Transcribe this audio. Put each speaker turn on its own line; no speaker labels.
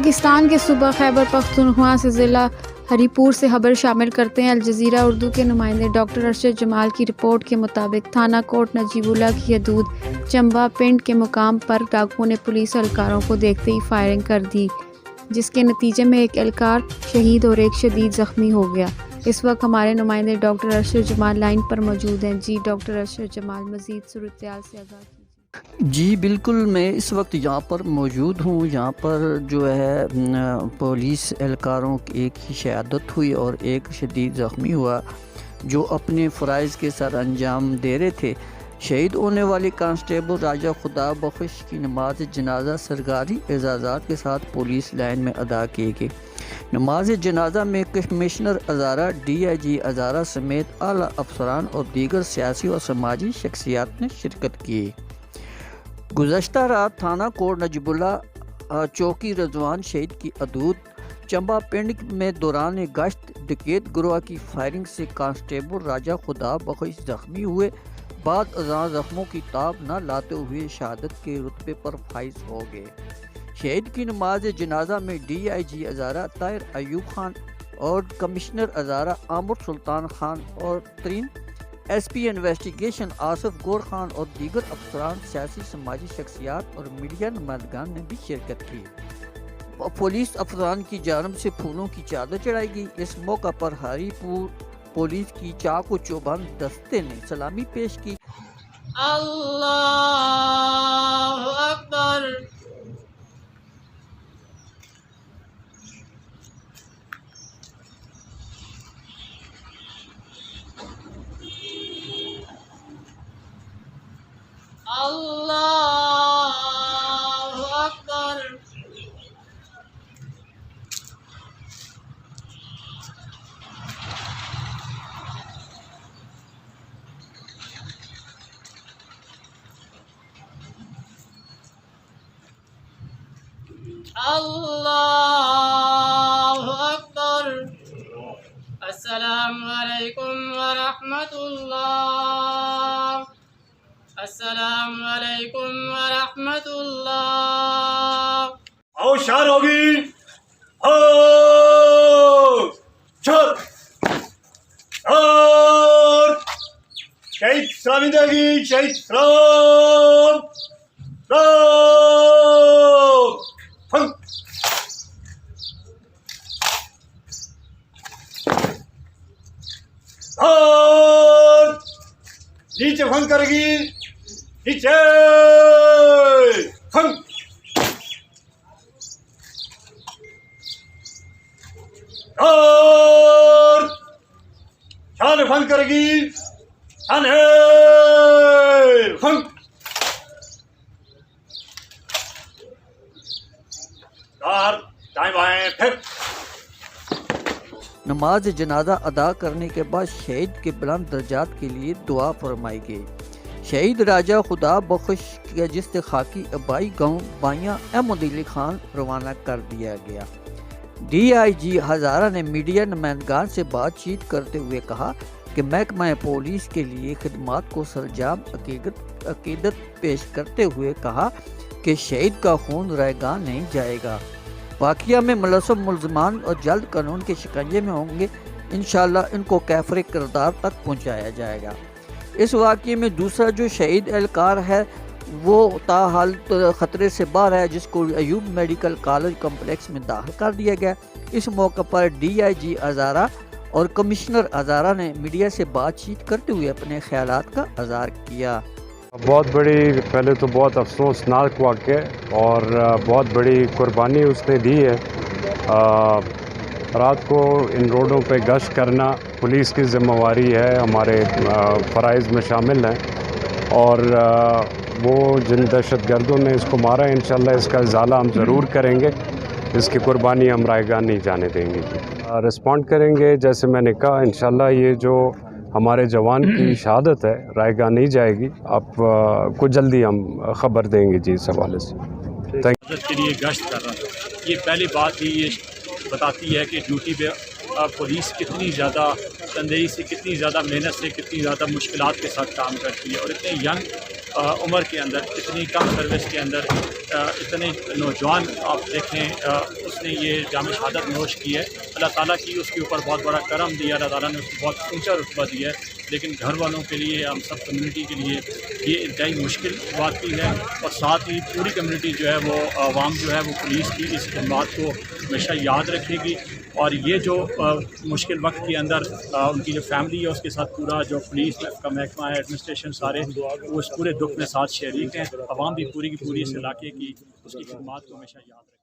پاکستان کے صوبہ خیبر پختونخوا سے ضلع ہری پور سے خبر شامل کرتے ہیں۔ الجزیرہ اردو کے نمائندے ڈاکٹر ارشد جمال کی رپورٹ کے مطابق تھانہ کوٹ نجیب اللہ کی حدود چمبا پنڈ کے مقام پر ڈاکوؤں نے پولیس اہلکاروں کو دیکھتے ہی فائرنگ کر دی، جس کے نتیجے میں ایک اہلکار شہید اور ایک شدید زخمی ہو گیا۔ اس وقت ہمارے نمائندے ڈاکٹر ارشد جمال لائن پر موجود ہیں۔ جی ڈاکٹر ارشد جمال، مزید صورتحال سے آگاہ کیجیے۔
جی بالکل، میں اس وقت یہاں پر موجود ہوں۔ یہاں پر جو ہے پولیس اہلکاروں کی ایک ہی شہادت ہوئی اور ایک شدید زخمی ہوا، جو اپنے فرائض کے سر انجام دے رہے تھے۔ شہید ہونے والی کانسٹیبل راجہ خدا بخش کی نماز جنازہ سرکاری اعزازات کے ساتھ پولیس لائن میں ادا کی گئی۔ نماز جنازہ میں کمشنر ہزارہ، ڈی آئی جی ہزارہ سمیت اعلیٰ افسران اور دیگر سیاسی اور سماجی شخصیات نے شرکت کی۔ گزشتہ رات تھانہ کوٹ نجیب اللہ چوکی رضوان شہید کی حدود چمبا پنڈ میں دوران گشت ڈکیت گروہ کی فائرنگ سے کانسٹیبل راجہ خدا بخش زخمی ہوئے۔ بعد ازاں زخموں کی تاب نہ لاتے ہوئے شہادت کے رتبے پر فائز ہو گئے۔ شہید کی نماز جنازہ میں ڈی آئی جی ہزارہ طاہر ایوب خان اور کمشنر ہزارہ عامر سلطان خان اور ترین ایس پی انویسٹیگیشن آصف گور خان اور دیگر افسران، سیاسی سماجی شخصیات اور میڈیا نمائندگان نے بھی شرکت کی۔ پولیس افسران کی جانب سے پھولوں کی چادر چڑھائی گئی۔ اس موقع پر ہری پور پولیس کی چاق و چوبند دستے نے سلامی پیش کی۔
اللہ اکبر۔ اللہ اکبر۔ اللہ اکبر۔ السلام علیکم ورحمۃ اللہ۔ السلام علیکم ورحمۃ اللہ۔
او شار ہوگی، او چھوڑ اور شہید سلامی دے گی، شہید سلام سلام اور نیچے فن کرے گی، نیچے فن اور شان فن کرے گی، شان فن چار دائیں بائیں پھر۔
نماز جنازہ ادا کرنے کے بعد شہید کے بلند درجات کے لیے دعا فرمائی گئی۔ شہید راجہ خدا بخش کے جسد خاکی آبائی گاؤں بائیاں احمد علی خان روانہ کر دیا گیا۔ ڈی آئی جی ہزارہ نے میڈیا نمائندگان سے بات چیت کرتے ہوئے کہا کہ محکمہ پولیس کے لیے خدمات کو سرانجام عقیدت پیش کرتے ہوئے کہا کہ شہید کا خون رائے گاہ نہیں جائے گا۔ واقعہ میں ملزم ملزمان اور جلد قانون کے شکنجے میں ہوں گے۔ انشاءاللہ ان کو کیفر کردار تک پہنچایا جائے گا۔ اس واقعے میں دوسرا جو شہید اہلکار ہے وہ تاحال خطرے سے باہر ہے، جس کو ایوب میڈیکل کالج کمپلیکس میں داخل کر دیا گیا۔ اس موقع پر ڈی آئی جی ہزارہ اور کمشنر ہزارہ نے میڈیا سے بات چیت کرتے ہوئے اپنے خیالات کا اظہار کیا۔
بہت بڑی، پہلے تو بہت افسوسناک واقعہ اور بہت بڑی قربانی اس نے دی ہے۔ رات کو ان روڈوں پہ گشت کرنا پولیس کی ذمہ واری ہے، ہمارے فرائض میں شامل ہیں، اور وہ جن دہشت گردوں نے اس کو مارا ہے، انشاءاللہ اس کا ازالہ ہم ضرور کریں گے۔ اس کی قربانی ہم رائے گاہ نہیں جانے دیں گے۔ رسپونڈ کریں گے، جیسے میں نے کہا، انشاءاللہ یہ جو ہمارے جوان کی شہادت ہے رائے گاہ نہیں جائے گی۔ آپ کو جلدی ہم خبر دیں گے جی اس حوالے سے۔
حفاظت کے لیے گشت کر رہا تھا۔ یہ پہلی بات ہی یہ بتاتی ہے کہ ڈیوٹی پہ پولیس کتنی زیادہ تندہی سے، کتنی زیادہ محنت سے، کتنی زیادہ مشکلات کے ساتھ کام کرتی ہے، اور اتنے ینگ عمر کے اندر، اتنی کم سروس کے اندر اتنے نوجوان آپ دیکھیں اس نے یہ جامع شہادت نوش کی ہے. اللہ تعالیٰ کی اس کے اوپر بہت بڑا کرم دیا، اللہ تعالیٰ نے اس کو بہت اونچا رتبہ دیا ہے. لیکن گھر والوں کے لیے، ہم سب کمیونٹی کے لیے یہ انتہائی مشکل بات کی ہے. اور ساتھ ہی پوری کمیونٹی جو ہے وہ عوام جو ہے وہ پولیس کی اس خدمات کو ہمیشہ یاد رکھے گی. اور یہ جو مشکل وقت کے اندر ان کی جو فیملی ہے اس کے ساتھ پورا جو پولیس کا محکمہ ہے، ایڈمنسٹریشن سارے، وہ اس پورے دکھ میں ساتھ شریک ہیں. عوام بھی پوری کی پوری اس علاقے کی اس کی خدمات کو ہمیشہ یاد رکھیں.